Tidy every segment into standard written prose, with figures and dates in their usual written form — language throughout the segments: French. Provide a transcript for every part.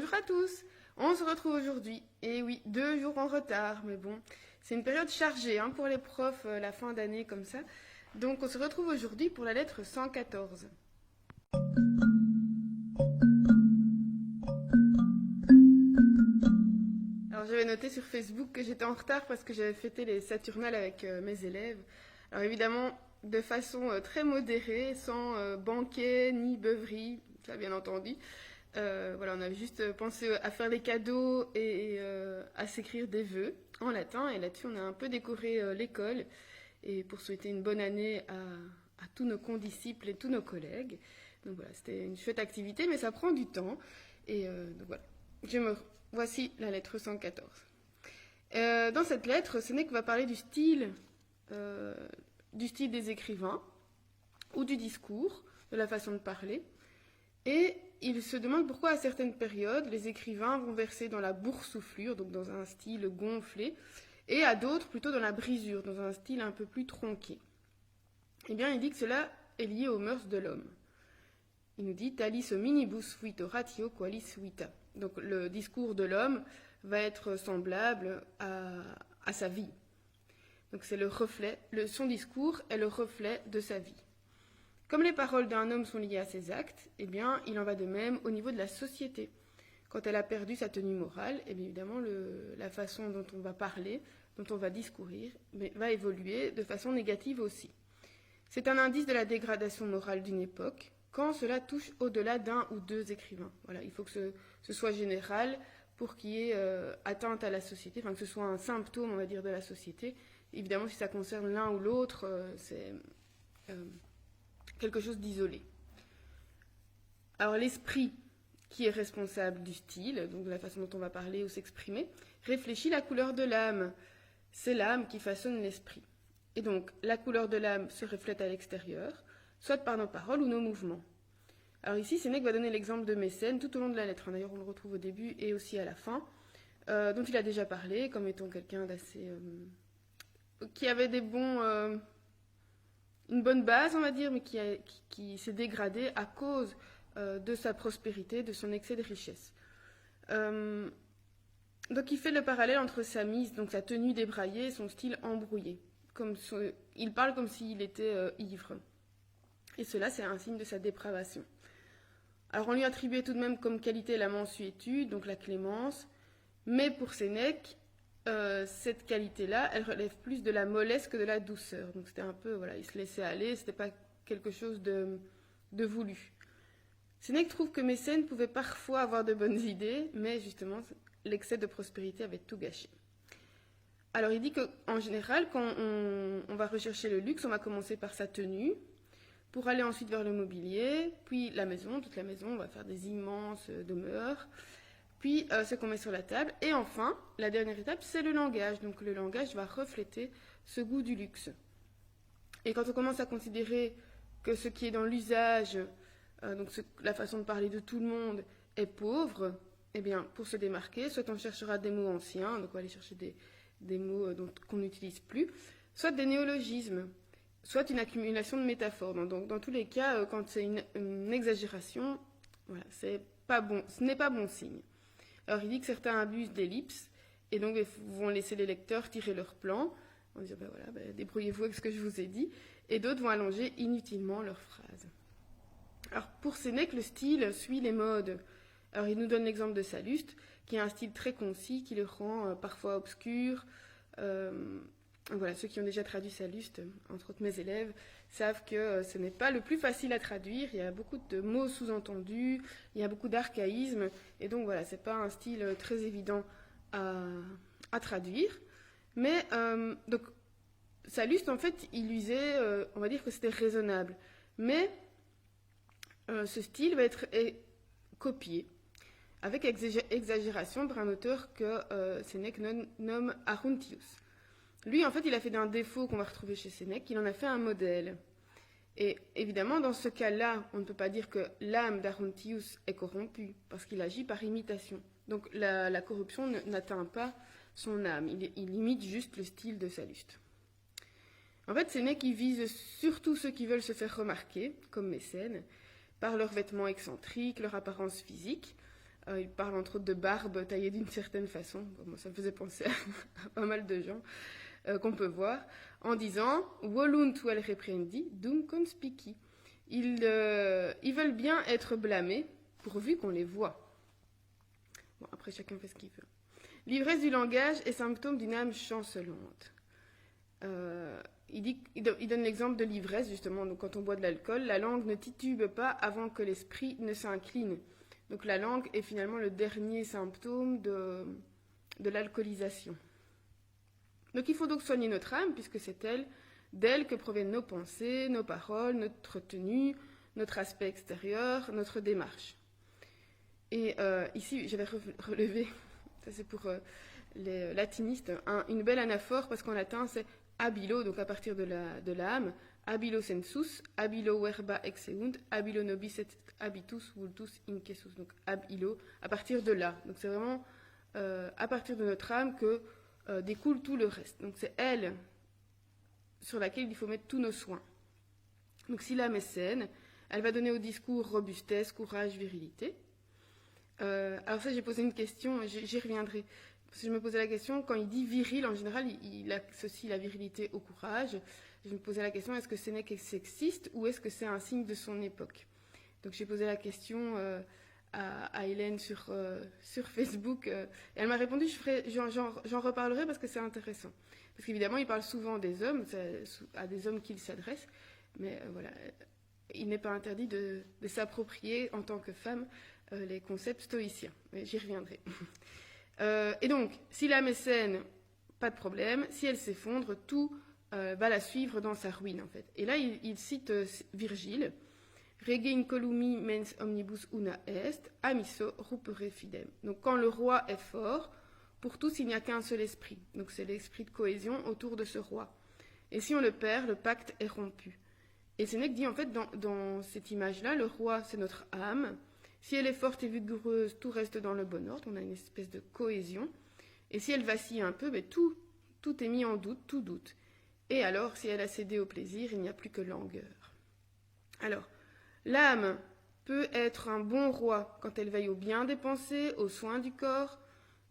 Bonjour à tous, on se retrouve aujourd'hui, et oui, 2 jours en retard, mais bon, c'est une période chargée pour les profs, la fin d'année comme ça. Donc on se retrouve aujourd'hui pour la lettre 114. Alors j'avais noté sur Facebook que j'étais en retard parce que j'avais fêté les Saturnales avec mes élèves. Alors évidemment, de façon très modérée, sans banquet ni beuverie, ça bien entendu. Voilà, on avait juste pensé à faire des cadeaux et à s'écrire des vœux en latin. Et là-dessus, on a un peu décoré l'école et pour souhaiter une bonne année à tous nos condisciples et tous nos collègues. Donc voilà, c'était une chouette activité, mais ça prend du temps. Et donc voilà, voici la lettre 114. Dans cette lettre, Sénèque va parler du style des écrivains ou du discours, de la façon de parler. Et il se demande pourquoi à certaines périodes, les écrivains vont verser dans la boursouflure, donc dans un style gonflé, et à d'autres plutôt dans la brisure, dans un style un peu plus tronqué. Eh bien, il dit que cela est lié aux mœurs de l'homme. Il nous dit « talis minibus fuito ratio qualis vita ». Donc le discours de l'homme va être semblable à sa vie. Donc c'est le reflet, son discours est le reflet de sa vie. Comme les paroles d'un homme sont liées à ses actes, eh bien, il en va de même au niveau de la société. Quand elle a perdu sa tenue morale, eh bien, évidemment, la façon dont on va parler, dont on va discourir, va évoluer de façon négative aussi. C'est un indice de la dégradation morale d'une époque, quand cela touche au-delà d'un ou deux écrivains. Voilà, il faut que ce soit général pour qu'il y ait atteinte à la société, enfin que ce soit un symptôme, on va dire, de la société. Évidemment, si ça concerne l'un ou l'autre, c'est quelque chose d'isolé. Alors l'esprit qui est responsable du style, donc de la façon dont on va parler ou s'exprimer, réfléchit la couleur de l'âme. C'est l'âme qui façonne l'esprit. Et donc la couleur de l'âme se reflète à l'extérieur, soit par nos paroles ou nos mouvements. Alors ici, Sénèque va donner l'exemple de Mécène tout au long de la lettre. D'ailleurs, on le retrouve au début et aussi à la fin, dont il a déjà parlé, comme étant quelqu'un d'assez... qui avait une bonne base, on va dire, mais qui s'est dégradé à cause de sa prospérité, de son excès de richesse. Donc il fait le parallèle entre sa mise, donc sa tenue débraillée et son style embrouillé. Il parle comme s'il était ivre. Et cela, c'est un signe de sa dépravation. Alors on lui attribuait tout de même comme qualité la mansuétude, donc la clémence, mais pour Sénèque, cette qualité-là, elle relève plus de la mollesse que de la douceur. Donc c'était un peu, voilà, il se laissait aller, c'était pas quelque chose de voulu. Sénèque trouve que Mécène pouvait parfois avoir de bonnes idées, mais justement, l'excès de prospérité avait tout gâché. Alors il dit qu'en général, quand on va rechercher le luxe, on va commencer par sa tenue, pour aller ensuite vers le mobilier, puis la maison, toute la maison, on va faire des immenses demeures, puis ce qu'on met sur la table, et enfin, la dernière étape, c'est le langage. Donc le langage va refléter ce goût du luxe. Et quand on commence à considérer que ce qui est dans l'usage, donc la façon de parler de tout le monde, est pauvre, eh bien, pour se démarquer, soit on cherchera des mots anciens, donc on va aller chercher des mots qu'on n'utilise plus, soit des néologismes, soit une accumulation de métaphores. Donc dans tous les cas, quand c'est une exagération, voilà, ce n'est pas bon signe. Alors il dit que certains abusent d'ellipses et donc vont laisser les lecteurs tirer leur plan en disant débrouillez-vous avec ce que je vous ai dit, et d'autres vont allonger inutilement leurs phrases. Alors pour Sénèque, le style suit les modes. Alors il nous donne l'exemple de Salluste, qui a un style très concis, qui le rend parfois obscur. Voilà, ceux qui ont déjà traduit Salluste, entre autres mes élèves, savent que ce n'est pas le plus facile à traduire. Il y a beaucoup de mots sous-entendus, il y a beaucoup d'archaïsmes, et donc voilà, c'est pas un style très évident à traduire. Mais donc Salluste, en fait, il usait, on va dire que c'était raisonnable, mais ce style va être copié avec exagération par un auteur que Sénèque nomme Arruntius. Lui, en fait, il a fait d'un défaut qu'on va retrouver chez Sénèque, il en a fait un modèle. Et évidemment, dans ce cas-là, on ne peut pas dire que l'âme d'Arruntius est corrompue, parce qu'il agit par imitation. Donc la corruption n'atteint pas son âme, il imite juste le style de Salluste. En fait, Sénèque vise surtout ceux qui veulent se faire remarquer, comme Mécène, par leurs vêtements excentriques, leur apparence physique, Il parle entre autres de barbe taillée d'une certaine façon. Bon, moi, ça me faisait penser à pas mal de gens qu'on peut voir, en disant Volunt vel reprendi, dum conspici. Ils veulent bien être blâmés, pourvu qu'on les voit. Bon, après, chacun fait ce qu'il veut. L'ivresse du langage est symptôme d'une âme chancelante. Il donne l'exemple de l'ivresse, justement. Donc, quand on boit de l'alcool, la langue ne titube pas avant que l'esprit ne s'incline. Donc, la langue est finalement le dernier symptôme de l'alcoolisation. Donc, il faut donc soigner notre âme, puisque c'est d'elle que proviennent nos pensées, nos paroles, notre tenue, notre aspect extérieur, notre démarche. Et ici, j'avais relevé, ça c'est pour les latinistes, une belle anaphore, parce qu'en latin c'est habilo, donc à partir de l'âme, habilo sensus, habilo verba exeunt, habilo nobis et habitus vultus incessus, donc habilo, à partir de là. Donc c'est vraiment à partir de notre âme que découle tout le reste. Donc c'est elle sur laquelle il faut mettre tous nos soins. Donc si l'âme est saine, elle va donner au discours robustesse, courage, virilité. Alors ça, j'ai posé une question, j'y reviendrai. Parce que je me posais la question, quand il dit viril, en général, il associe la virilité au courage. Je me posais la question, est-ce que Sénèque est sexiste ou est-ce que c'est un signe de son époque? Donc j'ai posé la question à Hélène sur Facebook. Et elle m'a répondu, j'en reparlerai parce que c'est intéressant. Parce qu'évidemment, il parle souvent des hommes, à des hommes qu'il s'adresse. Mais voilà, il n'est pas interdit de s'approprier en tant que femme les concepts stoïciens. Mais j'y reviendrai. Et donc, si l'âme est saine, pas de problème. Si elle s'effondre, tout va la suivre dans sa ruine, en fait. Et là, il cite Virgile. Rege incolumi mens omnibus una est, amiso rupere fidem. Donc, quand le roi est fort, pour tous, il n'y a qu'un seul esprit. Donc, c'est l'esprit de cohésion autour de ce roi. Et si on le perd, le pacte est rompu. Et Sénèque dit, en fait, dans cette image-là, le roi, c'est notre âme. Si elle est forte et vigoureuse, tout reste dans le bon ordre. On a une espèce de cohésion. Et si elle vacille un peu, tout est mis en doute, tout doute. Et alors, si elle a cédé au plaisir, il n'y a plus que langueur. Alors, l'âme peut être un bon roi quand elle veille au bien des pensées, aux soins du corps,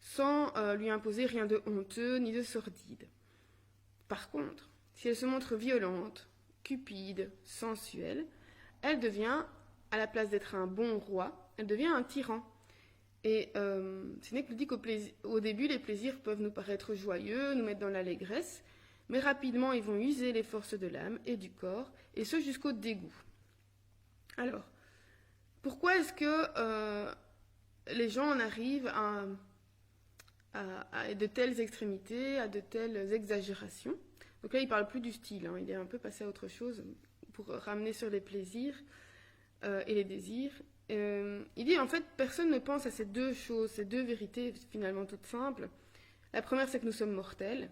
sans lui imposer rien de honteux ni de sordide. Par contre, si elle se montre violente, cupide, sensuelle, elle devient, à la place d'être un bon roi, elle devient un tyran. Et Sénèque nous dit qu'au début, les plaisirs peuvent nous paraître joyeux, nous mettre dans l'allégresse, mais rapidement, ils vont user les forces de l'âme et du corps, et ce jusqu'au dégoût. Alors, pourquoi est-ce que les gens en arrivent à de telles extrémités, à de telles exagérations? Donc là, il ne parle plus du style, il est un peu passé à autre chose pour ramener sur les plaisirs et les désirs. Il dit, en fait, personne ne pense à ces deux choses, ces deux vérités finalement toutes simples. La première, c'est que nous sommes mortels,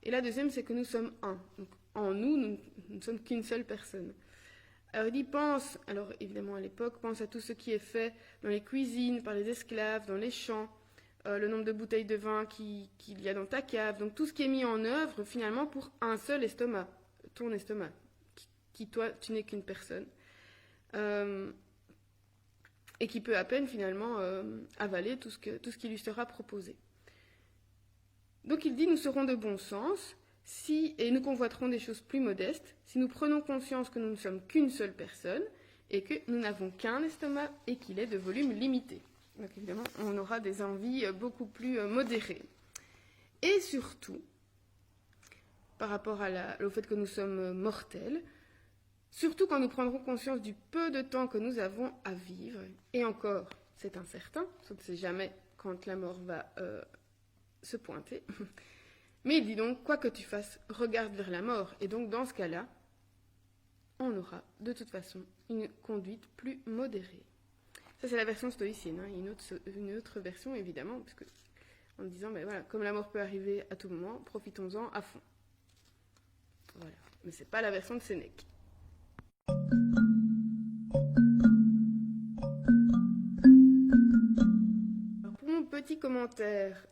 et la deuxième, c'est que nous sommes un. Donc, en nous ne sommes qu'une seule personne. Alors il dit, pense, alors évidemment à l'époque, pense à tout ce qui est fait dans les cuisines, par les esclaves, dans les champs, le nombre de bouteilles de vin qu'il y a dans ta cave, donc tout ce qui est mis en œuvre finalement pour un seul estomac, ton estomac, qui toi, tu n'es qu'une personne, et qui peut à peine finalement avaler tout ce qui lui sera proposé. Donc il dit, nous serons de bon sens, et nous convoiterons des choses plus modestes, si nous prenons conscience que nous ne sommes qu'une seule personne, et que nous n'avons qu'un estomac, et qu'il est de volume limité. Donc évidemment, on aura des envies beaucoup plus modérées. Et surtout, par rapport au fait que nous sommes mortels, surtout quand nous prendrons conscience du peu de temps que nous avons à vivre, et encore, c'est incertain, on ne sait jamais quand la mort va se pointer. Mais il dit donc, quoi que tu fasses, regarde vers la mort. Et donc, dans ce cas-là, on aura de toute façon une conduite plus modérée. Ça, c'est la version stoïcienne. Il y a une autre version, évidemment, parce que, en disant, ben voilà, comme la mort peut arriver à tout moment, profitons-en à fond. Voilà. Mais ce n'est pas la version de Sénèque. Petit commentaire.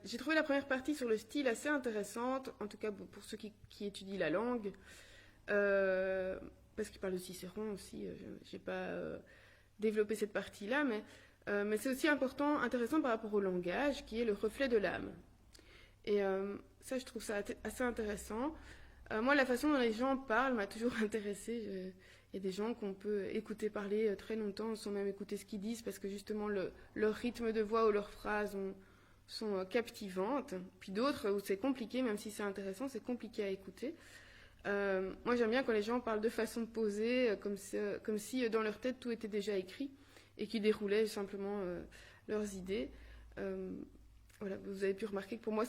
J'ai trouvé la première partie sur le style assez intéressante, en tout cas pour ceux qui étudient la langue, parce qu'il parle de Cicéron aussi. Je n'ai pas développé cette partie-là, mais Mais c'est aussi intéressant par rapport au langage, qui est le reflet de l'âme. Et ça, je trouve ça assez intéressant. Moi, la façon dont les gens parlent m'a toujours intéressée. Il y a des gens qu'on peut écouter parler très longtemps sans même écouter ce qu'ils disent parce que justement leur rythme de voix ou leurs phrases sont captivantes. Puis d'autres où c'est compliqué, même si c'est intéressant, c'est compliqué à écouter. Moi, j'aime bien quand les gens parlent de façon posée, comme si dans leur tête tout était déjà écrit et qu'ils déroulaient simplement leurs idées. Voilà, vous avez pu remarquer que pour moi,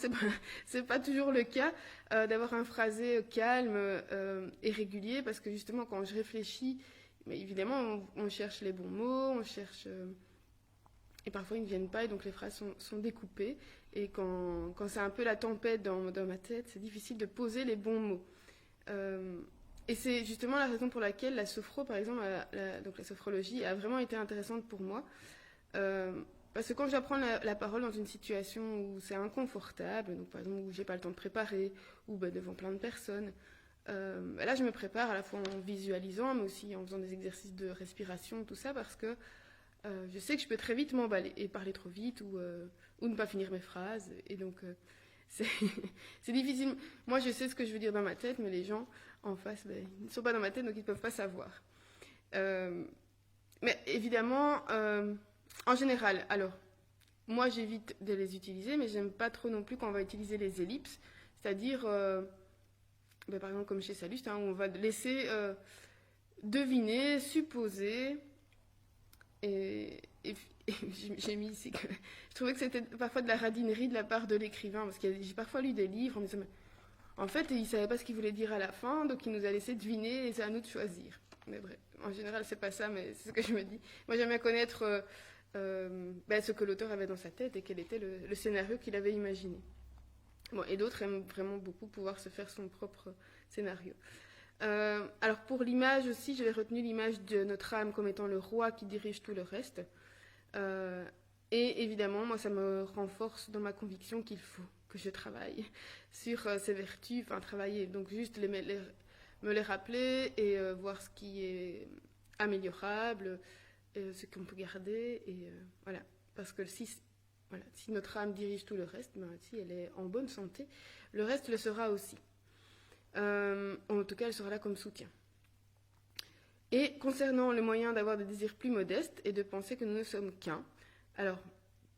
c'est pas toujours le cas d'avoir un phrasé calme et régulier, parce que justement, quand je réfléchis, mais évidemment, on cherche les bons mots, on cherche... et parfois, ils ne viennent pas, et donc les phrases sont découpées. Et quand c'est un peu la tempête dans ma tête, c'est difficile de poser les bons mots. Et c'est justement la raison pour laquelle la sophro, par exemple, donc la sophrologie, a vraiment été intéressante pour moi. Parce que quand j'apprends la parole dans une situation où c'est inconfortable, donc par exemple où j'ai pas le temps de préparer, ou devant plein de personnes, là je me prépare à la fois en visualisant, mais aussi en faisant des exercices de respiration, tout ça, parce que je sais que je peux très vite m'emballer et parler trop vite ou ne pas finir mes phrases. Et donc c'est difficile. Moi je sais ce que je veux dire dans ma tête, mais les gens en face, ils ne sont pas dans ma tête, donc ils ne peuvent pas savoir. Mais évidemment... en général, alors, moi j'évite de les utiliser, mais j'aime pas trop non plus quand on va utiliser les ellipses, c'est-à-dire, par exemple comme chez Salluste, où on va laisser deviner, supposer, et j'ai mis ici que je trouvais que c'était parfois de la radinerie de la part de l'écrivain, parce que j'ai parfois lu des livres en me disant, en fait, il savait pas ce qu'il voulait dire à la fin, donc il nous a laissé deviner et c'est à nous de choisir. Mais bref, en général, c'est pas ça, mais c'est ce que je me dis. Moi, j'aime bien connaître ce que l'auteur avait dans sa tête et quel était le scénario qu'il avait imaginé. Bon, et d'autres aiment vraiment beaucoup pouvoir se faire son propre scénario. Alors pour l'image aussi, j'avais retenu l'image de notre âme comme étant le roi qui dirige tout le reste. Et évidemment, moi, ça me renforce dans ma conviction qu'il faut que je travaille sur ces vertus, enfin travailler, donc juste me les rappeler et voir ce qui est améliorable, ce qu'on peut garder, et voilà. Parce que si notre âme dirige tout le reste, si elle est en bonne santé, le reste le sera aussi. En tout cas, elle sera là comme soutien. Et concernant le moyen d'avoir des désirs plus modestes et de penser que nous ne sommes qu'un, alors,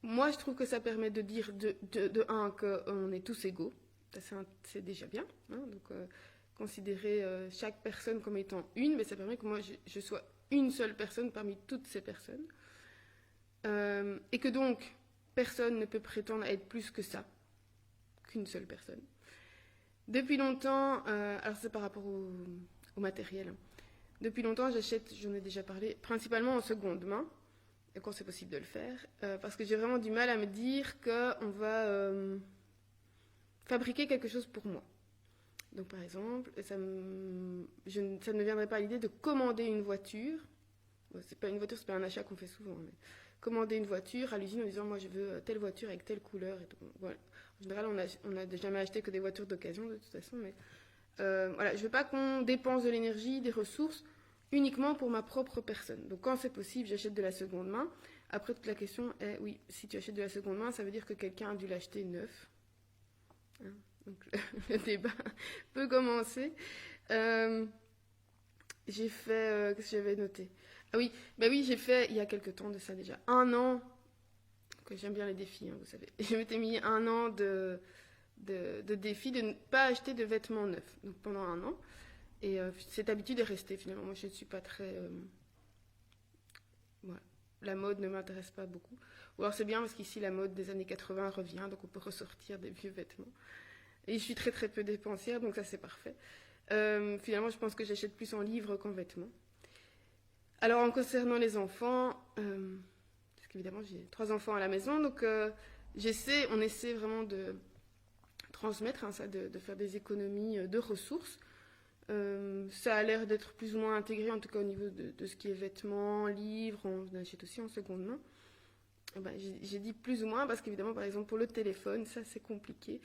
moi je trouve que ça permet de dire de un qu'on est tous égaux, c'est déjà bien, hein, donc considérer chaque personne comme étant une, mais ça permet que moi je sois une seule personne parmi toutes ces personnes, et que donc personne ne peut prétendre à être plus que ça, qu'une seule personne. Depuis longtemps, alors c'est par rapport au matériel, depuis longtemps j'achète, j'en ai déjà parlé, principalement en seconde main, et quand c'est possible de le faire, parce que j'ai vraiment du mal à me dire qu'on va fabriquer quelque chose pour moi. Donc par exemple, ça ne me viendrait pas à l'idée de commander une voiture. Bon, c'est pas une voiture, c'est pas un achat qu'on fait souvent, mais commander une voiture à l'usine en disant moi je veux telle voiture avec telle couleur et tout. Voilà. En général, on n'a jamais acheté que des voitures d'occasion de toute façon, mais voilà, je veux pas qu'on dépense de l'énergie, des ressources uniquement pour ma propre personne. Donc quand c'est possible, j'achète de la seconde main. Après, toute la question est, oui, si tu achètes de la seconde main, ça veut dire que quelqu'un a dû l'acheter neuf. Hein, donc le débat peut commencer. J'ai fait... qu'est-ce que j'avais noté? Ah oui, oui, j'ai fait, il y a quelques temps de ça déjà, 1 an, que j'aime bien les défis, hein, vous savez. Je m'étais mis 1 an de défi de ne pas acheter de vêtements neufs, donc pendant 1 an. Et cette habitude est restée finalement. Moi, je ne suis pas très... voilà. La mode ne m'intéresse pas beaucoup. Ou alors c'est bien parce qu'ici, la mode des années 80 revient, donc on peut ressortir des vieux vêtements. Et je suis très très peu dépensière, donc ça c'est parfait. Finalement, je pense que j'achète plus en livres qu'en vêtements. Alors, en concernant les enfants, parce qu'évidemment, j'ai 3 enfants à la maison, donc on essaie vraiment de transmettre, hein, ça, de faire des économies de ressources. Ça a l'air d'être plus ou moins intégré, en tout cas au niveau de ce qui est vêtements, livres, on achète aussi en seconde main. J'ai dit plus ou moins parce qu'évidemment, par exemple, pour le téléphone, ça c'est compliqué.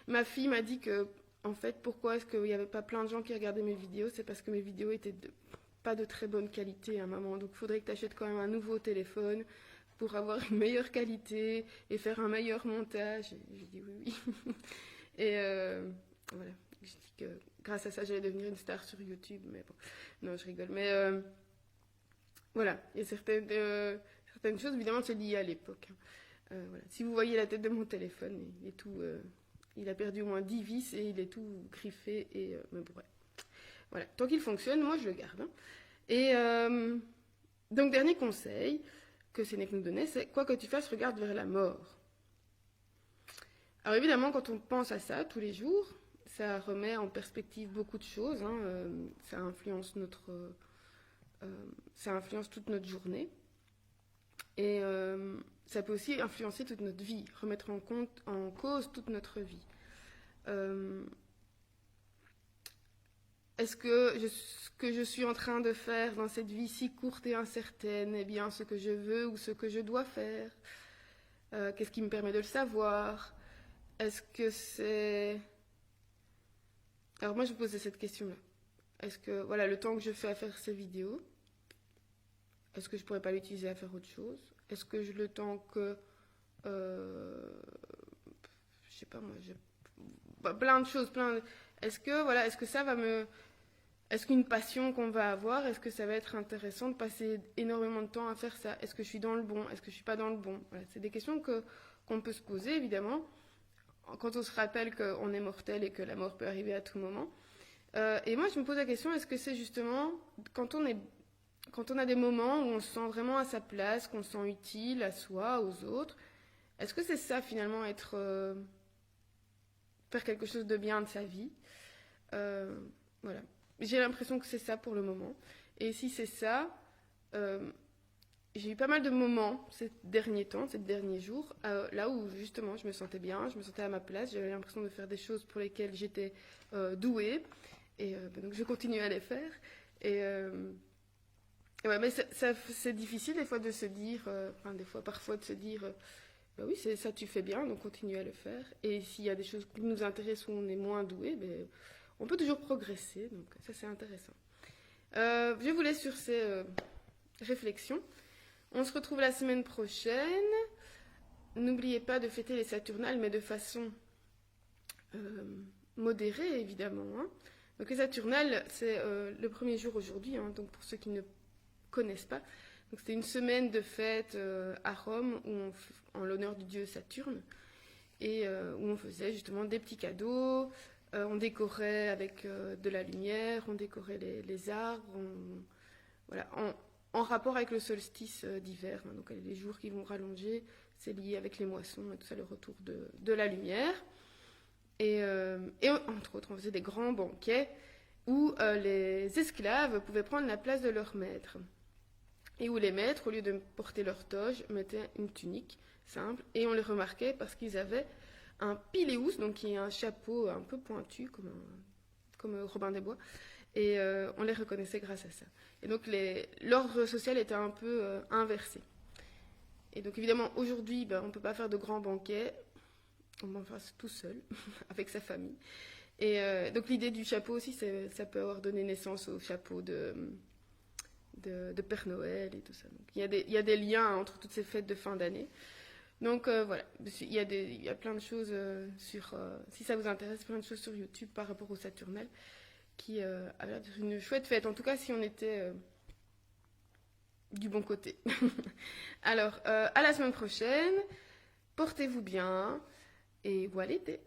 Ma fille m'a dit que, en fait, pourquoi est-ce qu'il n'y avait pas plein de gens qui regardaient mes vidéos? C'est parce que mes vidéos étaient pas de très bonne qualité à un moment. Donc il faudrait que tu achètes quand même un nouveau téléphone pour avoir une meilleure qualité et faire un meilleur montage. Et j'ai dit oui, oui. Et voilà, je dis que grâce à ça, j'allais devenir une star sur YouTube. Mais bon, non, je rigole. Mais voilà, il y a certaines choses, évidemment, c'est lié à l'époque. Voilà. Si vous voyez la tête de mon téléphone, il est tout, il a perdu au moins 10 vis et il est tout griffé. Et, mais bon, ouais. Voilà, tant qu'il fonctionne, moi je le garde. Hein. Et donc, dernier conseil que Sénèque nous donnait, c'est quoi que tu fasses, regarde vers la mort. Alors évidemment, quand on pense à ça tous les jours, ça remet en perspective beaucoup de choses. Hein, ça influence toute notre journée. Et ça peut aussi influencer toute notre vie, remettre en cause toute notre vie. Est-ce que ce que je suis en train de faire dans cette vie si courte et incertaine est bien ce que je veux ou ce que je dois faire? Qu'est-ce qui me permet de le savoir? Est-ce que c'est... Alors moi je me posais cette question-là. Est-ce que, voilà, le temps que je fais à faire ces vidéos, est-ce que je pourrais pas l'utiliser à faire autre chose? Est-ce que le temps que... je sais pas moi, plein de choses, Est-ce que ça va me... Est-ce qu'une passion qu'on va avoir, est-ce que ça va être intéressant de passer énormément de temps à faire ça? Est-ce que je suis dans le bon? Est-ce que je suis pas dans le bon? Voilà, c'est des questions qu'on peut se poser, évidemment, quand on se rappelle qu'on est mortel et que la mort peut arriver à tout moment. Et moi, je me pose la question, est-ce que c'est justement quand on a des moments où on se sent vraiment à sa place, qu'on se sent utile à soi, aux autres, est-ce que c'est ça, finalement, faire quelque chose de bien de sa vie? Voilà. J'ai l'impression que c'est ça pour le moment. Et si c'est ça, j'ai eu pas mal de moments ces derniers temps, ces derniers jours, là où justement je me sentais bien, je me sentais à ma place, j'avais l'impression de faire des choses pour lesquelles j'étais douée. Et donc je continue à les faire. Et ouais, mais c'est difficile des fois de se dire, parfois de se dire, bah oui, c'est ça, tu fais bien, donc continue à le faire. Et s'il y a des choses qui nous intéressent où on est moins doué, ben, on peut toujours progresser, donc ça c'est intéressant. Je vous laisse sur ces réflexions. On se retrouve la semaine prochaine. N'oubliez pas de fêter les Saturnales, mais de façon modérée, évidemment. Hein. Donc les Saturnales, c'est le premier jour aujourd'hui, hein, donc pour ceux qui ne connaissent pas. Donc c'était une semaine de fête à Rome en l'honneur du dieu Saturne, et où on faisait justement des petits cadeaux. On décorait avec de la lumière, on décorait les arbres, voilà, en rapport avec le solstice d'hiver. Hein, donc les jours qui vont rallonger, c'est lié avec les moissons et tout ça, le retour de la lumière. Et entre autres, on faisait des grands banquets où les esclaves pouvaient prendre la place de leur maître. Et où les maîtres, au lieu de porter leur toge, mettaient une tunique simple. Et on les remarquait parce qu'ils avaient un pileus, donc qui est un chapeau un peu pointu, comme Robin des Bois, et on les reconnaissait grâce à ça. Et donc l'ordre social était un peu inversé. Et donc évidemment, aujourd'hui, on ne peut pas faire de grands banquets, on en fasse tout seul, avec sa famille. Et donc l'idée du chapeau aussi, ça peut avoir donné naissance au chapeau de Père Noël et tout ça. Donc il y a des liens entre toutes ces fêtes de fin d'année. Donc voilà, il y a plein de choses si ça vous intéresse, plein de choses sur YouTube par rapport au Saturnal qui a l'air d'être une chouette fête, en tout cas si on était du bon côté. Alors, à la semaine prochaine, portez-vous bien et bon l'été.